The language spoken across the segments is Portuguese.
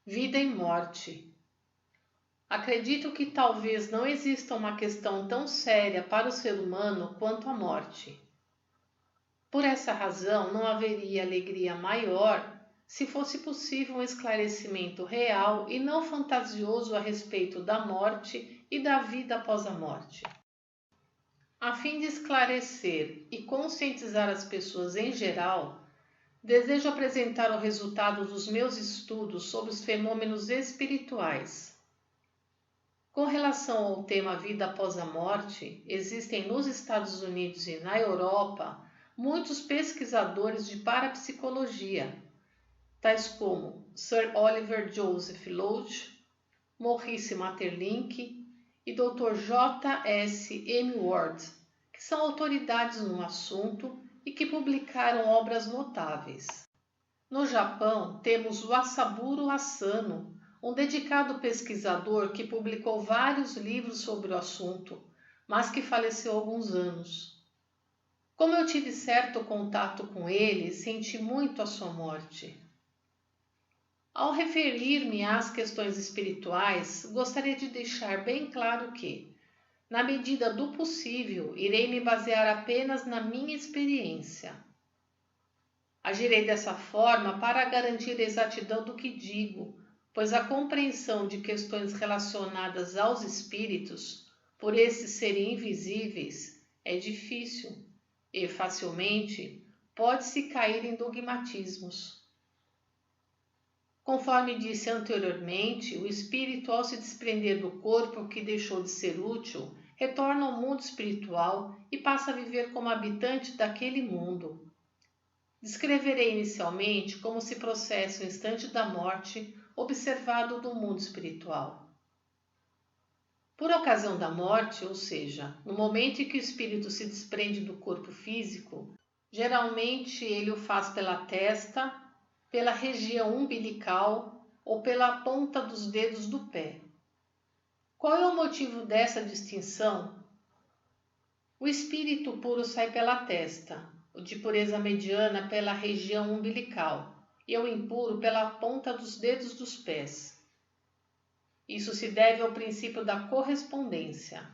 Vida e morte. Acredito que talvez não exista uma questão tão séria para o ser humano quanto a morte. Por essa razão, não haveria alegria maior se fosse possível um esclarecimento real e não fantasioso a respeito da morte e da vida após a morte. A fim de esclarecer e conscientizar as pessoas em geral, desejo apresentar o resultado dos meus estudos sobre os fenômenos espirituais. Com relação ao tema vida após a morte, existem nos Estados Unidos e na Europa muitos pesquisadores de parapsicologia, tais como Sir Oliver Joseph Lodge, Maurice Maeterlinck e Dr. J. S. M. Ward, que são autoridades no assunto e que publicaram obras notáveis. No Japão, temos o Asaburo Asano, um dedicado pesquisador que publicou vários livros sobre o assunto, mas que faleceu há alguns anos. Como eu tive certo contato com ele, senti muito a sua morte. Ao referir-me às questões espirituais, gostaria de deixar bem claro que, na medida do possível, irei me basear apenas na minha experiência. Agirei dessa forma para garantir a exatidão do que digo, pois a compreensão de questões relacionadas aos espíritos, por esses serem invisíveis, é difícil e, facilmente, pode-se cair em dogmatismos. Conforme disse anteriormente, o espírito, ao se desprender do corpo que deixou de ser útil, retorna ao mundo espiritual e passa a viver como habitante daquele mundo. Descreverei inicialmente como se processa o instante da morte observado do mundo espiritual. Por ocasião da morte, ou seja, no momento em que o espírito se desprende do corpo físico, geralmente ele o faz pela testa, pela região umbilical ou pela ponta dos dedos do pé. Qual é o motivo dessa distinção? O espírito puro sai pela testa, o de pureza mediana pela região umbilical e o impuro pela ponta dos dedos dos pés. Isso se deve ao princípio da correspondência.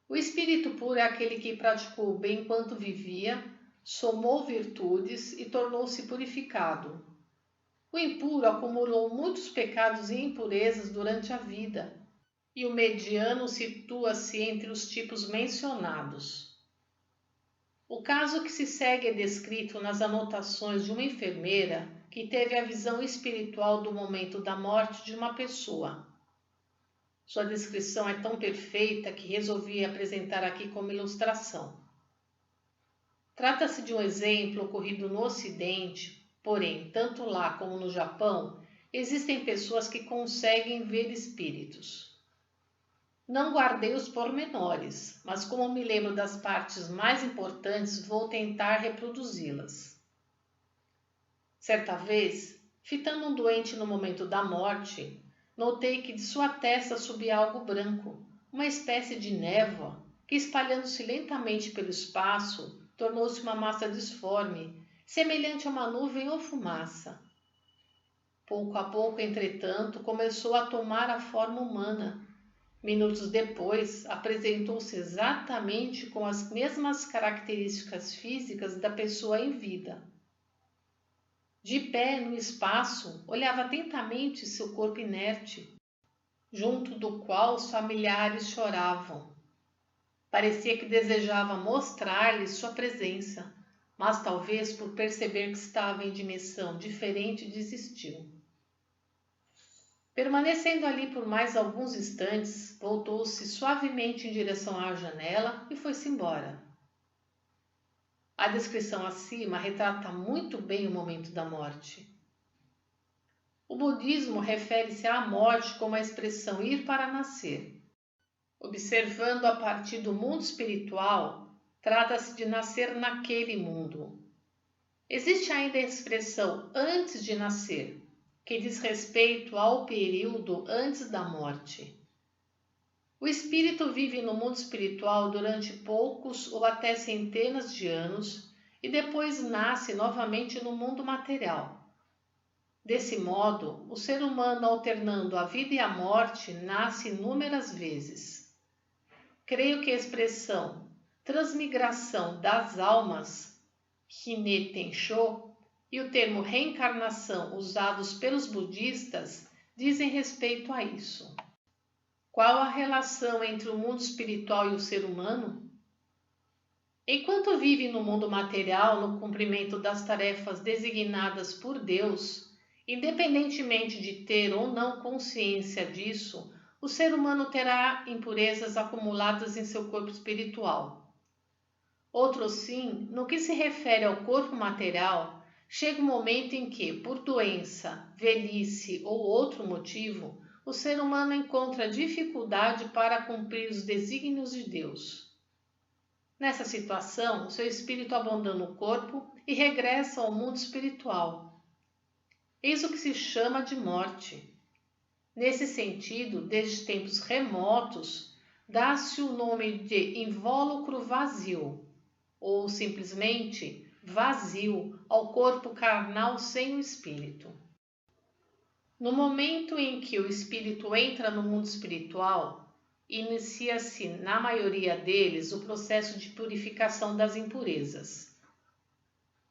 O espírito puro é aquele que praticou o bem enquanto vivia, somou virtudes e tornou-se purificado. O impuro acumulou muitos pecados e impurezas durante a vida, e o mediano situa-se entre os tipos mencionados. O caso que se segue é descrito nas anotações de uma enfermeira que teve a visão espiritual do momento da morte de uma pessoa. Sua descrição é tão perfeita que resolvi apresentar aqui como ilustração. Trata-se de um exemplo ocorrido no Ocidente, porém, tanto lá como no Japão, existem pessoas que conseguem ver espíritos. Não guardei os pormenores, mas como me lembro das partes mais importantes, vou tentar reproduzi-las. Certa vez, fitando um doente no momento da morte, notei que de sua testa subia algo branco, uma espécie de névoa, que espalhando-se lentamente pelo espaço, tornou-se uma massa disforme, semelhante a uma nuvem ou fumaça. Pouco a pouco, entretanto, começou a tomar a forma humana. Minutos depois, apresentou-se exatamente com as mesmas características físicas da pessoa em vida. De pé no espaço, olhava atentamente seu corpo inerte, junto do qual os familiares choravam. Parecia que desejava mostrar-lhes sua presença, mas talvez por perceber que estava em dimensão diferente desistiu. Permanecendo ali por mais alguns instantes, voltou-se suavemente em direção à janela e foi-se embora. A descrição acima retrata muito bem o momento da morte. O budismo refere-se à morte como a expressão ir para nascer. Observando a partir do mundo espiritual, trata-se de nascer naquele mundo. Existe ainda a expressão antes de nascer, que diz respeito ao período antes da morte. O espírito vive no mundo espiritual durante poucos ou até centenas de anos e depois nasce novamente no mundo material. Desse modo, o ser humano, alternando a vida e a morte, nasce inúmeras vezes. Creio que a expressão transmigração das almas, Hine Tensho, e o termo reencarnação usados pelos budistas dizem respeito a isso. Qual a relação entre o mundo espiritual e o ser humano? Enquanto vive no mundo material, no cumprimento das tarefas designadas por Deus, independentemente de ter ou não consciência disso, o ser humano terá impurezas acumuladas em seu corpo espiritual. Outro sim, no que se refere ao corpo material, chega um momento em que, por doença, velhice ou outro motivo, o ser humano encontra dificuldade para cumprir os desígnios de Deus. Nessa situação, seu espírito abandona o corpo e regressa ao mundo espiritual. Eis o que se chama de morte. Nesse sentido, desde tempos remotos, dá-se o nome de invólucro vazio, ou simplesmente vazio ao corpo carnal sem o espírito. No momento em que o espírito entra no mundo espiritual, inicia-se, na maioria deles, o processo de purificação das impurezas.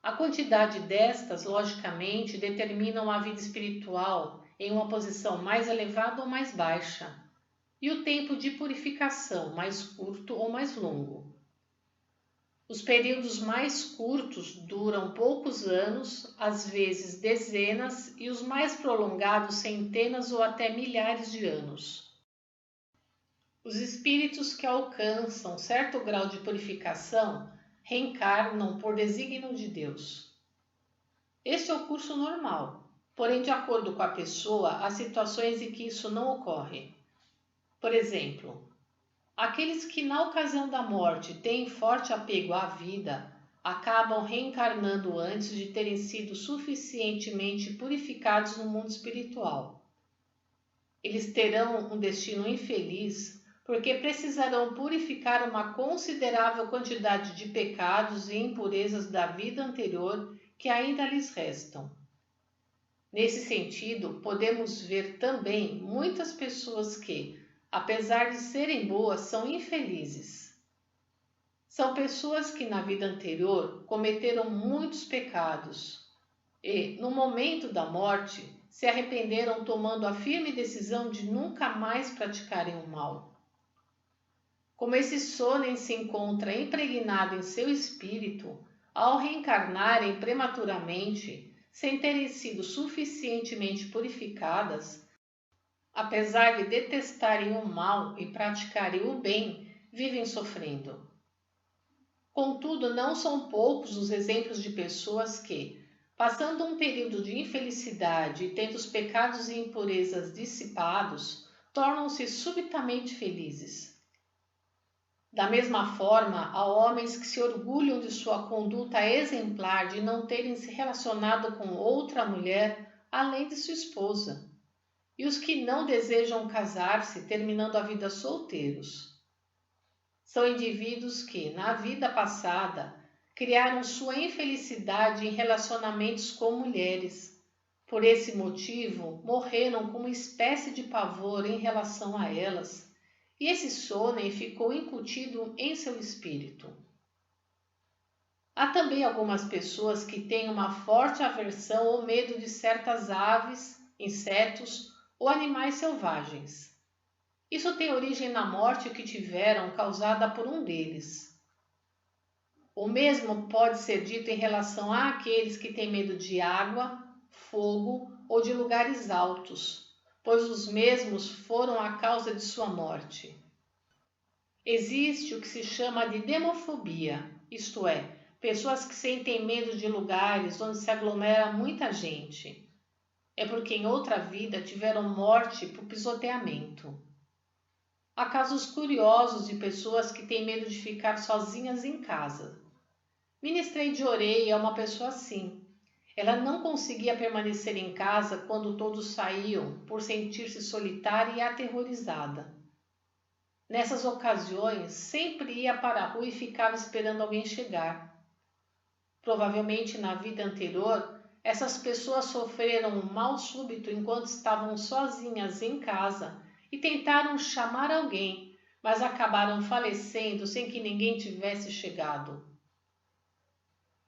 A quantidade destas, logicamente, determinam a vida espiritual em uma posição mais elevada ou mais baixa, e o tempo de purificação mais curto ou mais longo. Os períodos mais curtos duram poucos anos, às vezes dezenas, e os mais prolongados centenas ou até milhares de anos. Os espíritos que alcançam certo grau de purificação reencarnam por desígnio de Deus. Este é o curso normal, porém, de acordo com a pessoa, há situações em que isso não ocorre. Por exemplo, aqueles que na ocasião da morte têm forte apego à vida, acabam reencarnando antes de terem sido suficientemente purificados no mundo espiritual. Eles terão um destino infeliz porque precisarão purificar uma considerável quantidade de pecados e impurezas da vida anterior que ainda lhes restam. Nesse sentido, podemos ver também muitas pessoas que, apesar de serem boas, são infelizes. São pessoas que na vida anterior cometeram muitos pecados e, no momento da morte, se arrependeram tomando a firme decisão de nunca mais praticarem o mal. Como esse sonen se encontra impregnado em seu espírito, ao reencarnarem prematuramente, sem terem sido suficientemente purificadas, apesar de detestarem o mal e praticarem o bem, vivem sofrendo. Contudo, não são poucos os exemplos de pessoas que, passando um período de infelicidade e tendo os pecados e impurezas dissipados, tornam-se subitamente felizes. Da mesma forma, há homens que se orgulham de sua conduta exemplar de não terem se relacionado com outra mulher além de sua esposa, e os que não desejam casar-se, terminando a vida solteiros. São indivíduos que, na vida passada, criaram sua infelicidade em relacionamentos com mulheres. Por esse motivo, morreram com uma espécie de pavor em relação a elas, e esse sonen ficou incutido em seu espírito. Há também algumas pessoas que têm uma forte aversão ou medo de certas aves, insetos ou animais selvagens. Isso tem origem na morte que tiveram causada por um deles. O mesmo pode ser dito em relação àqueles que têm medo de água, fogo ou de lugares altos, pois os mesmos foram a causa de sua morte. Existe o que se chama de demofobia, isto é, pessoas que sentem medo de lugares onde se aglomera muita gente. É porque em outra vida tiveram morte por pisoteamento. Há casos curiosos de pessoas que têm medo de ficar sozinhas em casa. Ministrei de orelha a uma pessoa assim. Ela não conseguia permanecer em casa quando todos saíam, por sentir-se solitária e aterrorizada. Nessas ocasiões, sempre ia para a rua e ficava esperando alguém chegar. Provavelmente na vida anterior, essas pessoas sofreram um mal súbito enquanto estavam sozinhas em casa e tentaram chamar alguém, mas acabaram falecendo sem que ninguém tivesse chegado.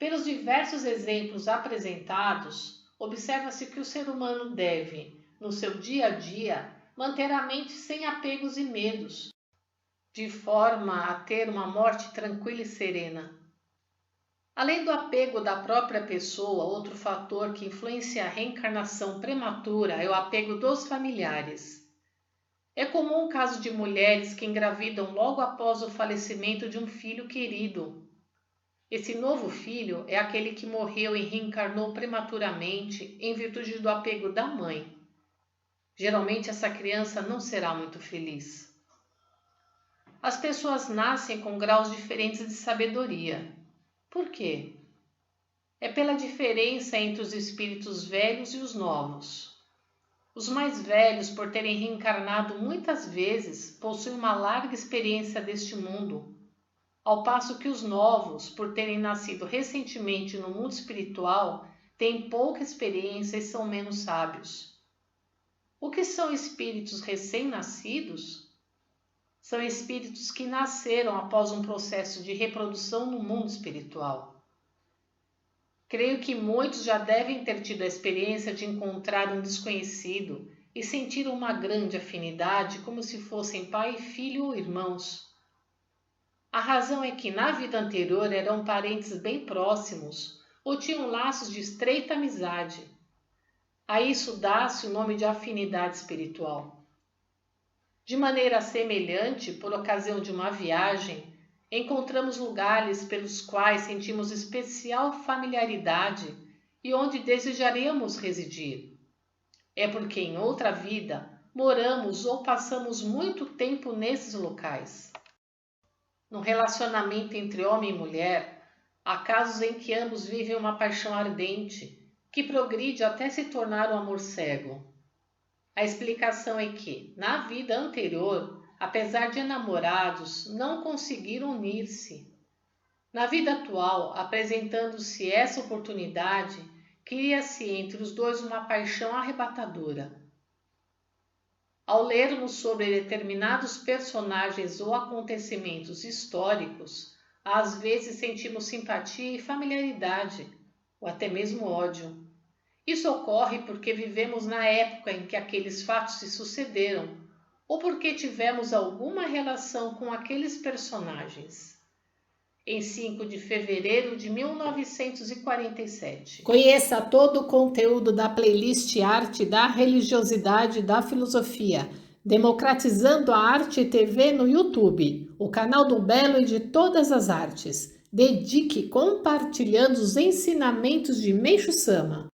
Pelos diversos exemplos apresentados, observa-se que o ser humano deve, no seu dia a dia, manter a mente sem apegos e medos, de forma a ter uma morte tranquila e serena. Além do apego da própria pessoa, outro fator que influencia a reencarnação prematura é o apego dos familiares. É comum o caso de mulheres que engravidam logo após o falecimento de um filho querido. Esse novo filho é aquele que morreu e reencarnou prematuramente em virtude do apego da mãe. Geralmente essa criança não será muito feliz. As pessoas nascem com graus diferentes de sabedoria. Por quê? É pela diferença entre os espíritos velhos e os novos. Os mais velhos, por terem reencarnado muitas vezes, possuem uma larga experiência deste mundo, ao passo que os novos, por terem nascido recentemente no mundo espiritual, têm pouca experiência e são menos sábios. O que são espíritos recém-nascidos? São espíritos que nasceram após um processo de reprodução no mundo espiritual. Creio que muitos já devem ter tido a experiência de encontrar um desconhecido e sentir uma grande afinidade como se fossem pai, filho ou irmãos. A razão é que na vida anterior eram parentes bem próximos ou tinham laços de estreita amizade. A isso dá-se o nome de afinidade espiritual. De maneira semelhante, por ocasião de uma viagem, encontramos lugares pelos quais sentimos especial familiaridade e onde desejaríamos residir. É porque em outra vida moramos ou passamos muito tempo nesses locais. No relacionamento entre homem e mulher, há casos em que ambos vivem uma paixão ardente, que progride até se tornar um amor cego. A explicação é que, na vida anterior, apesar de enamorados, não conseguiram unir-se. Na vida atual, apresentando-se essa oportunidade, cria-se entre os dois uma paixão arrebatadora. Ao lermos sobre determinados personagens ou acontecimentos históricos, às vezes sentimos simpatia e familiaridade, ou até mesmo ódio. Isso ocorre porque vivemos na época em que aqueles fatos se sucederam, ou porque tivemos alguma relação com aqueles personagens. Em 5 de fevereiro de 1947. Conheça todo o conteúdo da playlist Arte da Religiosidade e da Filosofia, Democratizando a Arte e TV no YouTube, o canal do Belo e de todas as artes. Dedique compartilhando os ensinamentos de Meixo Sama.